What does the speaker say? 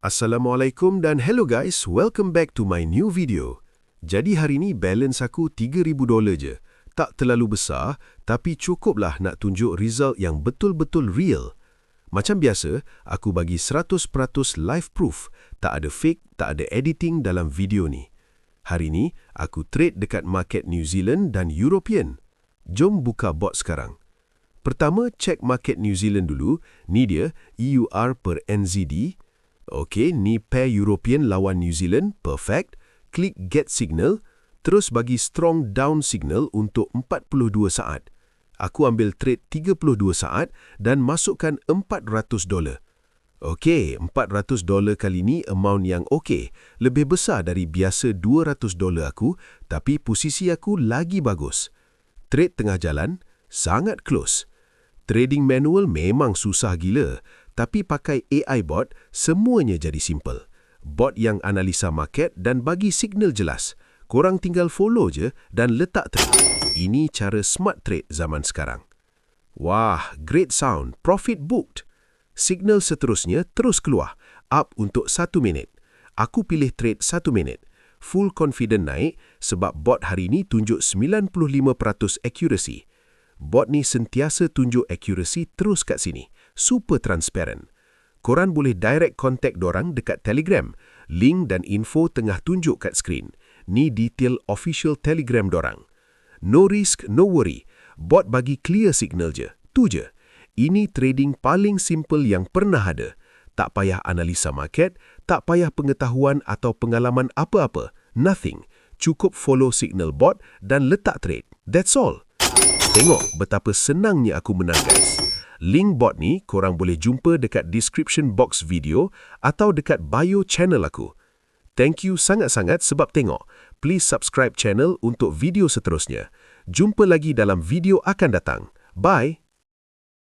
Assalamualaikum dan hello guys, welcome back to my new video. Jadi hari ni balance aku $3,000 je. Tak terlalu besar, tapi cukuplah nak tunjuk result yang betul-betul real. Macam biasa, aku bagi 100% live proof. Tak ada fake, tak ada editing dalam video ni. Hari ni, aku trade dekat market New Zealand dan European. Jom buka bot sekarang. Pertama, check market New Zealand dulu. Ni dia, EUR per NZD. Okey, ni pair European lawan New Zealand, perfect. Klik get signal, terus bagi strong down signal untuk 42 saat. Aku ambil trade 32 saat dan masukkan $400. Okey, $400 kali ni amount yang okey. Lebih besar dari biasa $200 aku, tapi posisi aku lagi bagus. Trade tengah jalan, sangat close. Trading manual memang susah gila. Tapi pakai AI bot, semuanya jadi simple. Bot yang analisa market dan bagi signal jelas. Korang tinggal follow je dan letak trade. Ini cara smart trade zaman sekarang. Wah, great sound. Profit booked. Signal seterusnya terus keluar. Up untuk 1 minit. Aku pilih trade 1 minit. Full confident naik sebab bot hari ni tunjuk 95% accuracy. Bot ni sentiasa tunjuk accuracy terus kat sini. Super transparent. Korang boleh direct contact dorang dekat Telegram. Link dan info tengah tunjuk kat skrin. Ni detail official Telegram dorang. No risk, no worry. Bot bagi clear signal je. Tu je. Ini trading paling simple yang pernah ada. Tak payah analisa market, tak payah pengetahuan atau pengalaman apa-apa. Nothing. Cukup follow signal bot dan letak trade. That's all. Tengok betapa senangnya aku menang guys. Link bot ni korang boleh jumpa dekat description box video atau dekat bio channel aku. Thank you sangat-sangat sebab tengok. Please subscribe channel untuk video seterusnya. Jumpa lagi dalam video akan datang. Bye!